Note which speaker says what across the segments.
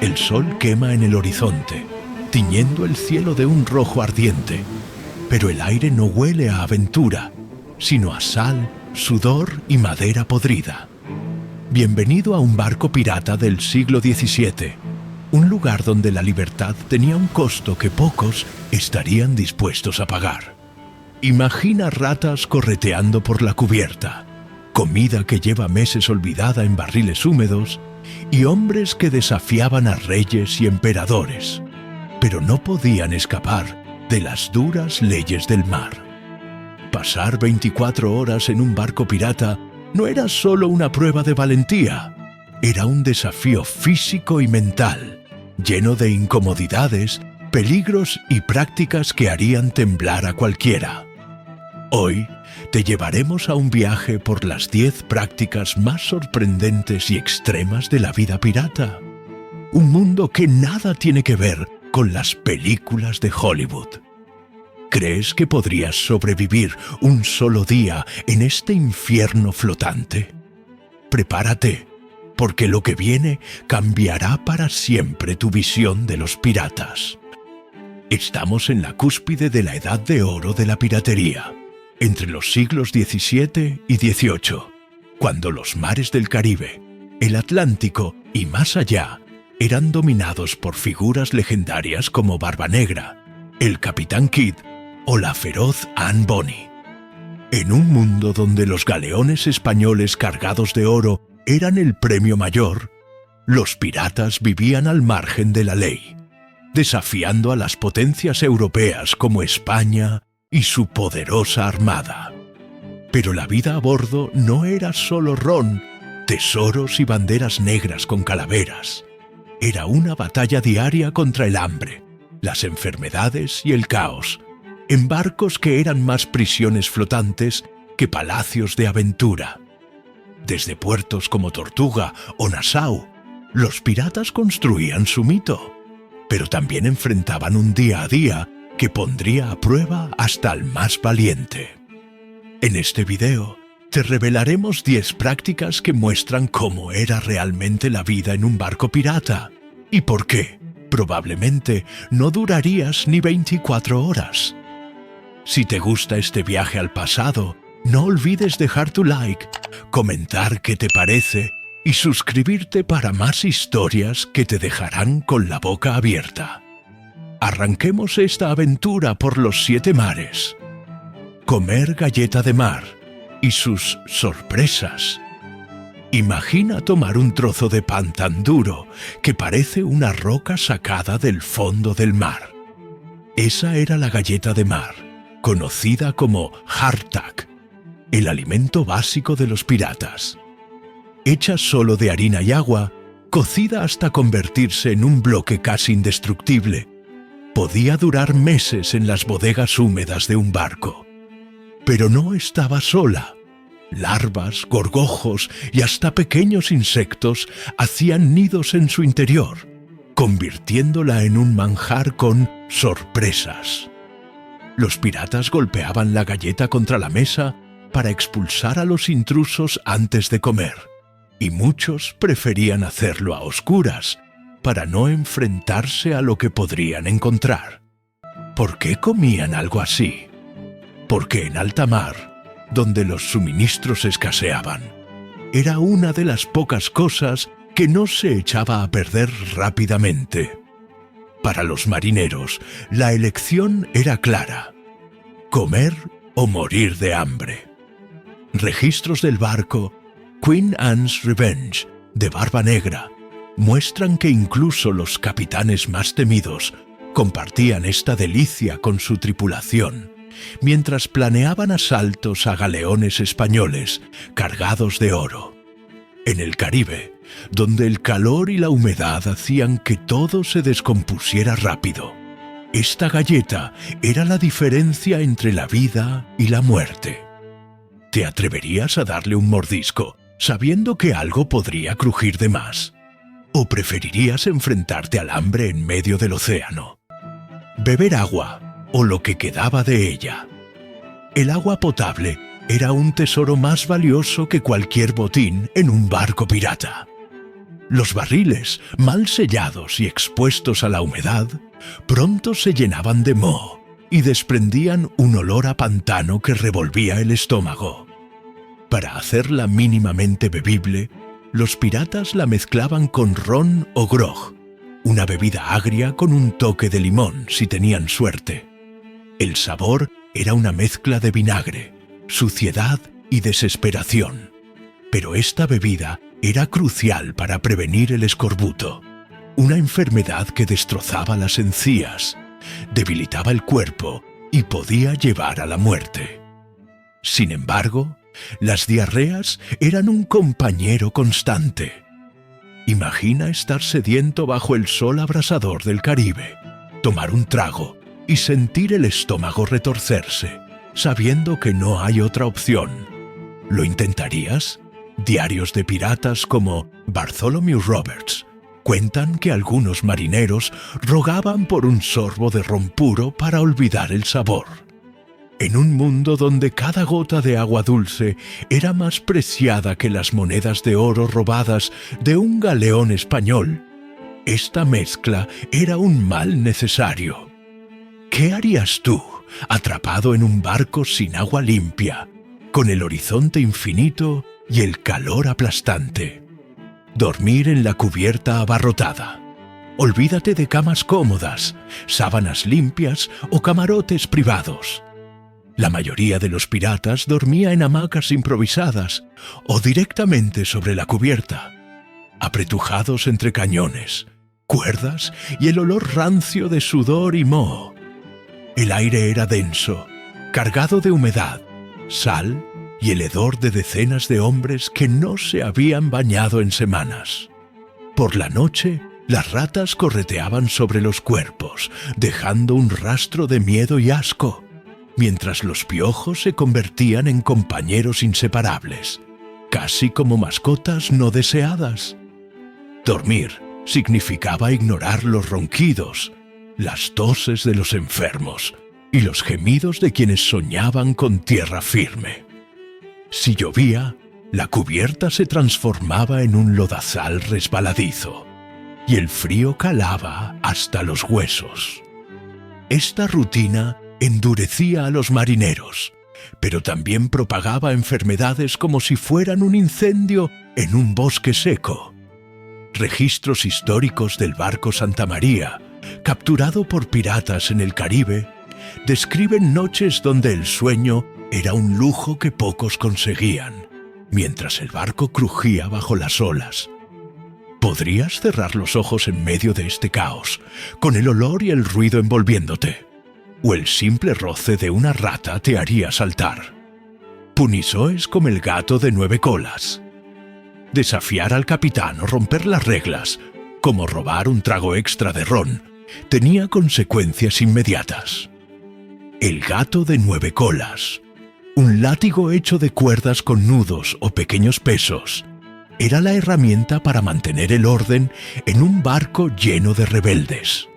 Speaker 1: El sol quema en el horizonte, tiñendo el cielo de un rojo ardiente, pero el aire no huele a aventura, sino a sal, sudor y madera podrida. Bienvenido a un barco pirata del siglo XVII, un lugar donde la libertad tenía un costo que pocos estarían dispuestos a pagar. Imagina ratas correteando por la cubierta, comida que lleva meses olvidada en barriles húmedos y hombres que desafiaban a reyes y emperadores, pero no podían escapar de las duras leyes del mar. Pasar 24 horas en un barco pirata no era solo una prueba de valentía, era un desafío físico y mental, lleno de incomodidades, peligros y prácticas que harían temblar a cualquiera. Hoy te llevaremos a un viaje por las 10 prácticas más sorprendentes y extremas de la vida pirata. Un mundo que nada tiene que ver con las películas de Hollywood. ¿Crees que podrías sobrevivir un solo día en este infierno flotante? Prepárate, porque lo que viene cambiará para siempre tu visión de los piratas. Estamos en la cúspide de la edad de oro de la piratería, entre los siglos XVII y XVIII, cuando los mares del Caribe, el Atlántico y más allá eran dominados por figuras legendarias como Barba Negra, el Capitán Kidd o la feroz Anne Bonny. En un mundo donde los galeones españoles cargados de oro eran el premio mayor, los piratas vivían al margen de la ley, desafiando a las potencias europeas como España y su poderosa armada. Pero la vida a bordo no era solo ron, tesoros y banderas negras con calaveras. Era una batalla diaria contra el hambre, las enfermedades y el caos, en barcos que eran más prisiones flotantes que palacios de aventura. Desde puertos como Tortuga o Nassau, los piratas construían su mito, pero también enfrentaban un día a día que pondría a prueba hasta al más valiente. En este video te revelaremos 10 prácticas que muestran cómo era realmente la vida en un barco pirata y por qué probablemente no durarías ni 24 horas. Si te gusta este viaje al pasado, no olvides dejar tu like, comentar qué te parece y suscribirte para más historias que te dejarán con la boca abierta. Arranquemos esta aventura por los 7 mares. Comer galleta de mar y sus sorpresas. Imagina tomar un trozo de pan tan duro que parece una roca sacada del fondo del mar. Esa era la galleta de mar, conocida como hardtack, el alimento básico de los piratas. Hecha solo de harina y agua, cocida hasta convertirse en un bloque casi indestructible, podía durar meses en las bodegas húmedas de un barco. Pero no estaba sola. Larvas, gorgojos y hasta pequeños insectos hacían nidos en su interior, convirtiéndola en un manjar con sorpresas. Los piratas golpeaban la galleta contra la mesa para expulsar a los intrusos antes de comer, y muchos preferían hacerlo a oscuras para no enfrentarse a lo que podrían encontrar. ¿Por qué comían algo así? Porque en alta mar, donde los suministros escaseaban, era una de las pocas cosas que no se echaba a perder rápidamente. Para los marineros, la elección era clara: comer o morir de hambre. Registros del barco Queen Anne's Revenge, de Barba Negra, muestran que incluso los capitanes más temidos compartían esta delicia con su tripulación, mientras planeaban asaltos a galeones españoles cargados de oro. En el Caribe, donde el calor y la humedad hacían que todo se descompusiera rápido, esta galleta era la diferencia entre la vida y la muerte. ¿Te atreverías a darle un mordisco sabiendo que algo podría crujir de más? ¿O preferirías enfrentarte al hambre en medio del océano? Beber agua, o lo que quedaba de ella. El agua potable era un tesoro más valioso que cualquier botín en un barco pirata. Los barriles, mal sellados y expuestos a la humedad, pronto se llenaban de moho y desprendían un olor a pantano que revolvía el estómago. Para hacerla mínimamente bebible, los piratas la mezclaban con ron o grog, una bebida agria con un toque de limón si tenían suerte. El sabor era una mezcla de vinagre, suciedad y desesperación. Pero esta bebida era crucial para prevenir el escorbuto, una enfermedad que destrozaba las encías, debilitaba el cuerpo y podía llevar a la muerte. Sin embargo, las diarreas eran un compañero constante. Imagina estar sediento bajo el sol abrasador del Caribe, tomar un trago y sentir el estómago retorcerse, sabiendo que no hay otra opción. ¿Lo intentarías? Diarios de piratas como Bartholomew Roberts cuentan que algunos marineros rogaban por un sorbo de ron puro para olvidar el sabor. En un mundo donde cada gota de agua dulce era más preciada que las monedas de oro robadas de un galeón español, esta mezcla era un mal necesario. ¿Qué harías tú, atrapado en un barco sin agua limpia, con el horizonte infinito y el calor aplastante? Dormir en la cubierta abarrotada. Olvídate de camas cómodas, sábanas limpias o camarotes privados. La mayoría de los piratas dormía en hamacas improvisadas o directamente sobre la cubierta, apretujados entre cañones, cuerdas y el olor rancio de sudor y moho. El aire era denso, cargado de humedad, sal y el hedor de decenas de hombres que no se habían bañado en semanas. Por la noche, las ratas correteaban sobre los cuerpos, dejando un rastro de miedo y asco, mientras los piojos se convertían en compañeros inseparables, casi como mascotas no deseadas. Dormir significaba ignorar los ronquidos, las toses de los enfermos y los gemidos de quienes soñaban con tierra firme. Si llovía, la cubierta se transformaba en un lodazal resbaladizo, y el frío calaba hasta los huesos. Esta rutina endurecía a los marineros, pero también propagaba enfermedades como si fueran un incendio en un bosque seco. Registros históricos del barco Santa María, capturado por piratas en el Caribe, describen noches donde el sueño era un lujo que pocos conseguían, mientras el barco crujía bajo las olas. ¿Podrías cerrar los ojos en medio de este caos, con el olor y el ruido envolviéndote? ¿O el simple roce de una rata te haría saltar? Punishó es como el gato de 9 colas. Desafiar al capitán o romper las reglas, como robar un trago extra de ron, tenía consecuencias inmediatas. El gato de 9 colas, un látigo hecho de cuerdas con nudos o pequeños pesos, era la herramienta para mantener el orden en un barco lleno de rebeldes.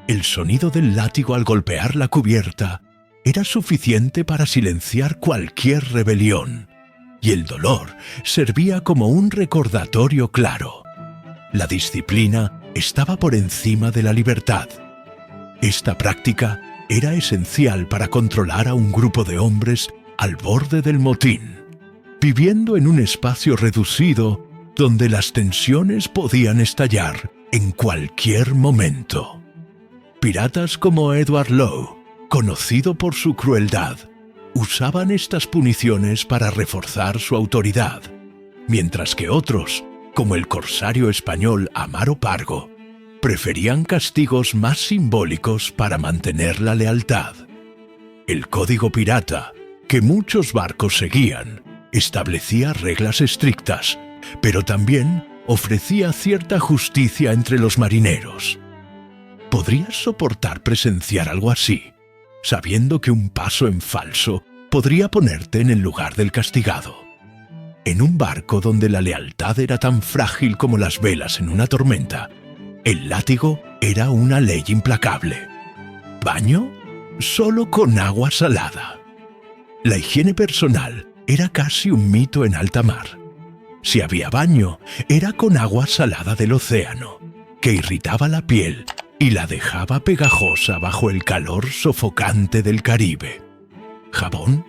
Speaker 1: El sonido del látigo al golpear la cubierta era suficiente para silenciar cualquier rebelión, y el dolor servía como un recordatorio claro. La disciplina estaba por encima de la libertad. Esta práctica era esencial para controlar a un grupo de hombres al borde del motín, viviendo en un espacio reducido donde las tensiones podían estallar en cualquier momento. Piratas como Edward Lowe, conocido por su crueldad, usaban estas puniciones para reforzar su autoridad, mientras que otros, como el corsario español Amaro Pargo, preferían castigos más simbólicos para mantener la lealtad. El código pirata, que muchos barcos seguían, establecía reglas estrictas, pero también ofrecía cierta justicia entre los marineros. ¿Podrías soportar presenciar algo así, sabiendo que un paso en falso podría ponerte en el lugar del castigado? En un barco donde la lealtad era tan frágil como las velas en una tormenta, el látigo era una ley implacable. ¿Baño? Solo con agua salada. La higiene personal era casi un mito en alta mar. Si había baño, era con agua salada del océano, que irritaba la piel y la dejaba pegajosa bajo el calor sofocante del Caribe. ¿Jabón?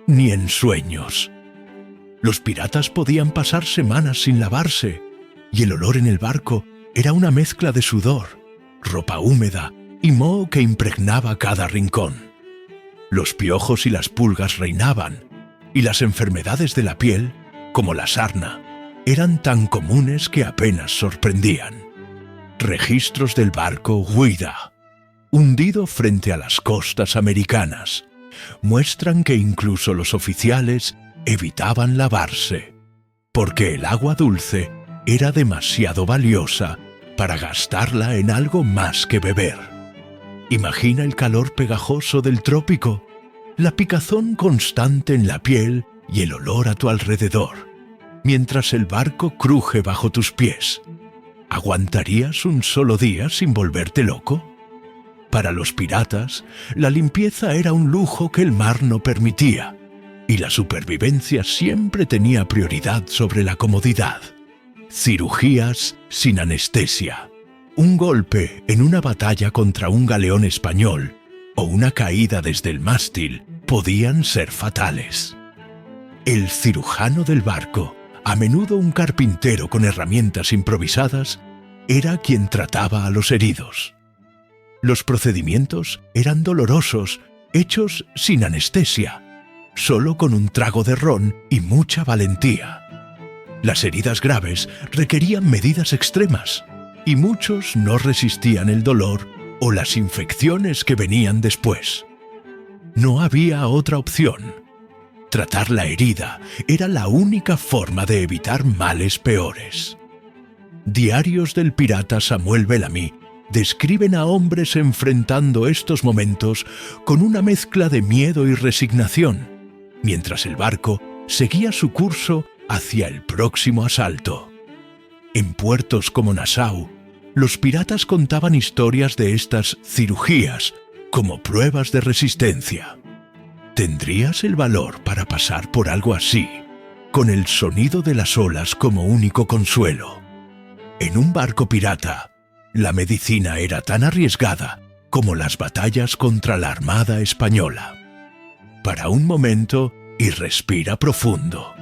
Speaker 1: Ni en sueños. Los piratas podían pasar semanas sin lavarse, y el olor en el barco era una mezcla de sudor, ropa húmeda y moho que impregnaba cada rincón. Los piojos y las pulgas reinaban, y las enfermedades de la piel, como la sarna, eran tan comunes que apenas sorprendían. Registros del barco Ouida, hundido frente a las costas americanas, muestran que incluso los oficiales evitaban lavarse, porque el agua dulce era demasiado valiosa para gastarla en algo más que beber. Imagina el calor pegajoso del trópico, la picazón constante en la piel y el olor a tu alrededor, mientras el barco cruje bajo tus pies. ¿Aguantarías un solo día sin volverte loco? Para los piratas, la limpieza era un lujo que el mar no permitía, y la supervivencia siempre tenía prioridad sobre la comodidad. Cirugías sin anestesia, un golpe en una batalla contra un galeón español o una caída desde el mástil podían ser fatales. El cirujano del barco, a menudo un carpintero con herramientas improvisadas, era quien trataba a los heridos. Los procedimientos eran dolorosos, hechos sin anestesia, solo con un trago de ron y mucha valentía. Las heridas graves requerían medidas extremas, y muchos no resistían el dolor o las infecciones que venían después. No había otra opción. Tratar la herida era la única forma de evitar males peores. Diarios del pirata Samuel Bellamy describen a hombres enfrentando estos momentos con una mezcla de miedo y resignación, mientras el barco seguía su curso hacia el próximo asalto. En puertos como Nassau, los piratas contaban historias de estas cirugías como pruebas de resistencia. ¿Tendrías el valor para pasar por algo así, con el sonido de las olas como único consuelo? En un barco pirata, la medicina era tan arriesgada como las batallas contra la Armada Española. Para un momento y respira profundo.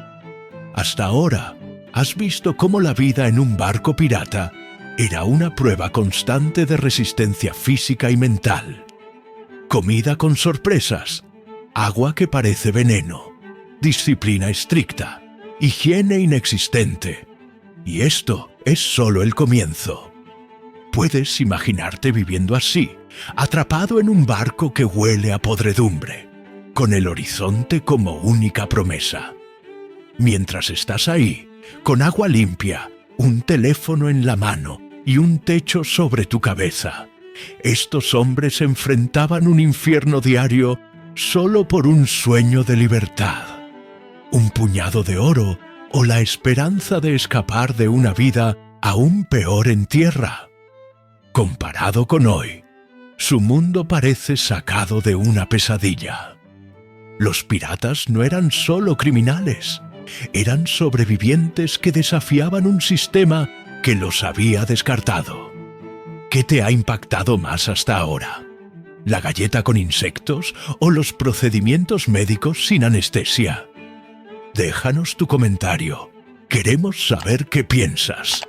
Speaker 1: Hasta ahora, has visto cómo la vida en un barco pirata era una prueba constante de resistencia física y mental. Comida con sorpresas, agua que parece veneno, disciplina estricta, higiene inexistente. Y esto es solo el comienzo. Puedes imaginarte viviendo así, atrapado en un barco que huele a podredumbre, con el horizonte como única promesa. Mientras estás ahí, con agua limpia, un teléfono en la mano y un techo sobre tu cabeza, estos hombres enfrentaban un infierno diario solo por un sueño de libertad, un puñado de oro o la esperanza de escapar de una vida aún peor en tierra. Comparado con hoy, su mundo parece sacado de una pesadilla. Los piratas no eran solo criminales, eran sobrevivientes que desafiaban un sistema que los había descartado. ¿Qué te ha impactado más hasta ahora? ¿La galleta con insectos o los procedimientos médicos sin anestesia? Déjanos tu comentario. Queremos saber qué piensas.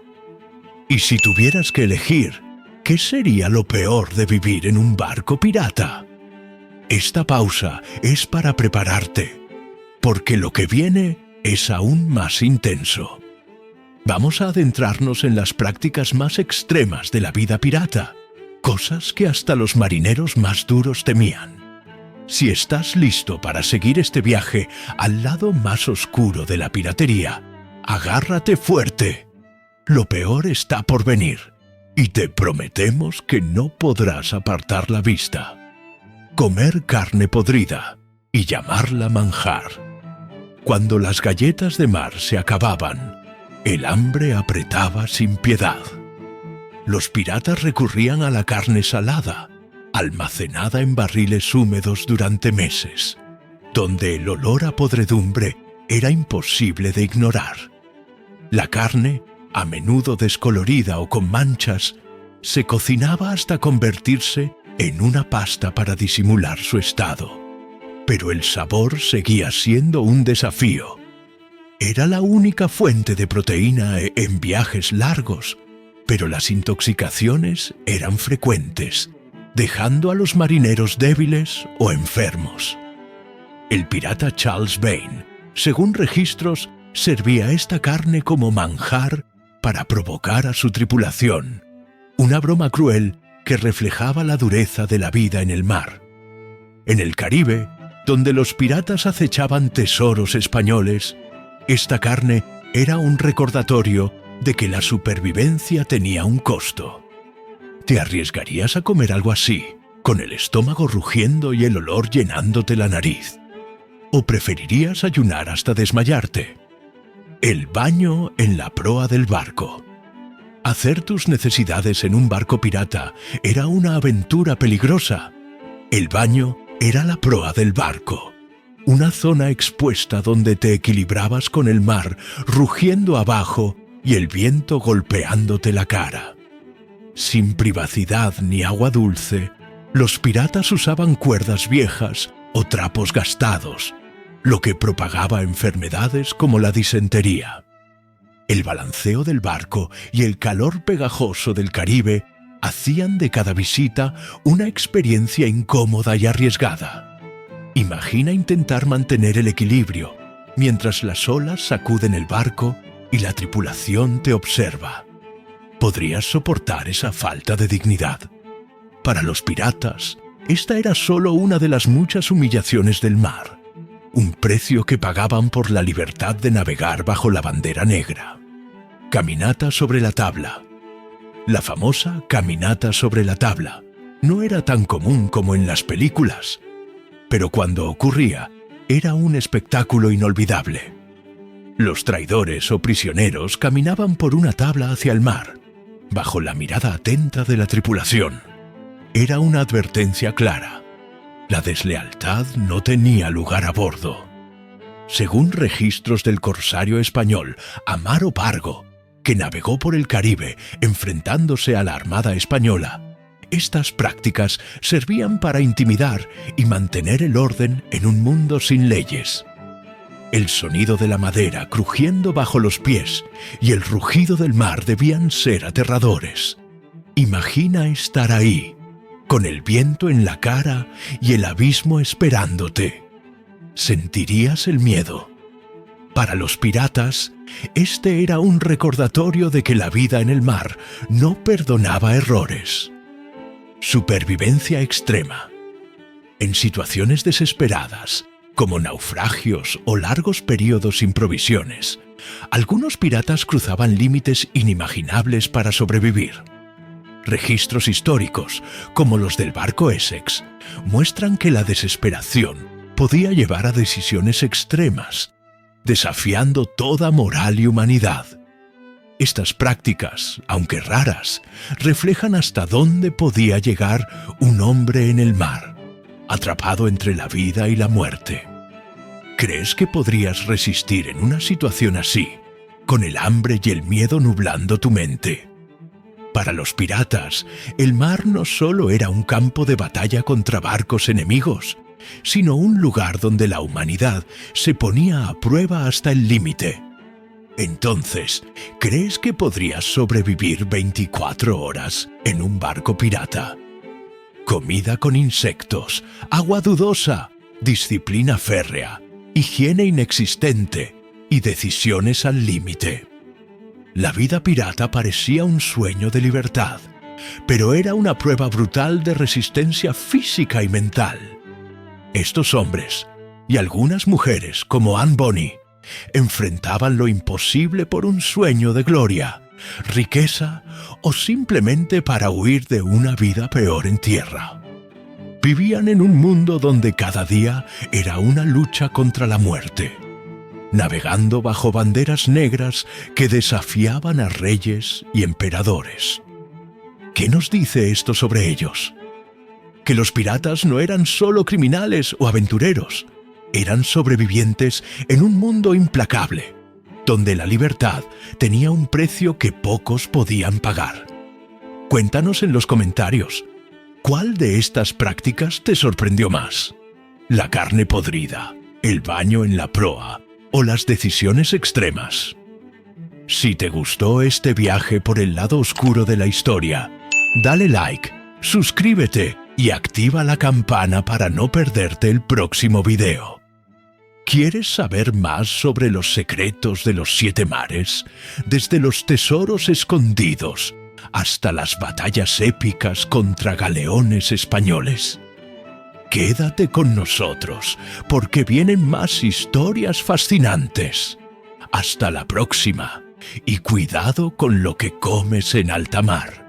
Speaker 1: Y si tuvieras que elegir, ¿qué sería lo peor de vivir en un barco pirata? Esta pausa es para prepararte, porque lo que viene es aún más intenso. Vamos a adentrarnos en las prácticas más extremas de la vida pirata, cosas que hasta los marineros más duros temían. Si estás listo para seguir este viaje al lado más oscuro de la piratería, agárrate fuerte. Lo peor está por venir, y te prometemos que no podrás apartar la vista. Comer carne podrida y llamarla manjar. Cuando las galletas de mar se acababan, el hambre apretaba sin piedad. Los piratas recurrían a la carne salada, almacenada en barriles húmedos durante meses, donde el olor a podredumbre era imposible de ignorar. La carne, a menudo descolorida o con manchas, se cocinaba hasta convertirse en una pasta para disimular su estado. Pero el sabor seguía siendo un desafío. Era la única fuente de proteína en viajes largos, pero las intoxicaciones eran frecuentes, dejando a los marineros débiles o enfermos. El pirata Charles Vane, según registros, servía esta carne como manjar para provocar a su tripulación, una broma cruel que reflejaba la dureza de la vida en el mar. En el Caribe, donde los piratas acechaban tesoros españoles, esta carne era un recordatorio de que la supervivencia tenía un costo. ¿Te arriesgarías a comer algo así, con el estómago rugiendo y el olor llenándote la nariz? ¿O preferirías ayunar hasta desmayarte? El baño en la proa del barco. Hacer tus necesidades en un barco pirata era una aventura peligrosa. El baño era la proa del barco, una zona expuesta donde te equilibrabas con el mar rugiendo abajo y el viento golpeándote la cara. Sin privacidad ni agua dulce, los piratas usaban cuerdas viejas o trapos gastados, lo que propagaba enfermedades como la disentería. El balanceo del barco y el calor pegajoso del Caribe hacían de cada visita una experiencia incómoda y arriesgada. Imagina intentar mantener el equilibrio mientras las olas sacuden el barco y la tripulación te observa. ¿Podrías soportar esa falta de dignidad? Para los piratas, esta era solo una de las muchas humillaciones del mar, un precio que pagaban por la libertad de navegar bajo la bandera negra. Caminata sobre la tabla. La famosa caminata sobre la tabla no era tan común como en las películas, pero cuando ocurría, era un espectáculo inolvidable. Los traidores o prisioneros caminaban por una tabla hacia el mar, bajo la mirada atenta de la tripulación. Era una advertencia clara. La deslealtad no tenía lugar a bordo. Según registros del corsario español Amaro Pargo, que navegó por el Caribe enfrentándose a la Armada Española, estas prácticas servían para intimidar y mantener el orden en un mundo sin leyes. El sonido de la madera crujiendo bajo los pies y el rugido del mar debían ser aterradores. Imagina estar ahí, con el viento en la cara y el abismo esperándote. ¿Sentirías el miedo? Para los piratas, este era un recordatorio de que la vida en el mar no perdonaba errores. Supervivencia extrema. En situaciones desesperadas, como naufragios o largos periodos sin provisiones, algunos piratas cruzaban límites inimaginables para sobrevivir. Registros históricos, como los del barco Essex, muestran que la desesperación podía llevar a decisiones extremas, desafiando toda moral y humanidad. Estas prácticas, aunque raras, reflejan hasta dónde podía llegar un hombre en el mar, atrapado entre la vida y la muerte. ¿Crees que podrías resistir en una situación así, con el hambre y el miedo nublando tu mente? Para los piratas, el mar no solo era un campo de batalla contra barcos enemigos, sino un lugar donde la humanidad se ponía a prueba hasta el límite. Entonces, ¿crees que podrías sobrevivir 24 horas en un barco pirata? Comida con insectos, agua dudosa, disciplina férrea, higiene inexistente y decisiones al límite. La vida pirata parecía un sueño de libertad, pero era una prueba brutal de resistencia física y mental. Estos hombres, y algunas mujeres como Anne Bonny, enfrentaban lo imposible por un sueño de gloria, riqueza o simplemente para huir de una vida peor en tierra. Vivían en un mundo donde cada día era una lucha contra la muerte, navegando bajo banderas negras que desafiaban a reyes y emperadores. ¿Qué nos dice esto sobre ellos? Que los piratas no eran solo criminales o aventureros, eran sobrevivientes en un mundo implacable, donde la libertad tenía un precio que pocos podían pagar. Cuéntanos en los comentarios, ¿cuál de estas prácticas te sorprendió más? ¿La carne podrida, el baño en la proa o las decisiones extremas? Si te gustó este viaje por el lado oscuro de la historia, dale like, suscríbete y activa la campana para no perderte el próximo video. ¿Quieres saber más sobre los secretos de los 7 mares? Desde los tesoros escondidos hasta las batallas épicas contra galeones españoles. Quédate con nosotros, porque vienen más historias fascinantes. Hasta la próxima, y cuidado con lo que comes en alta mar.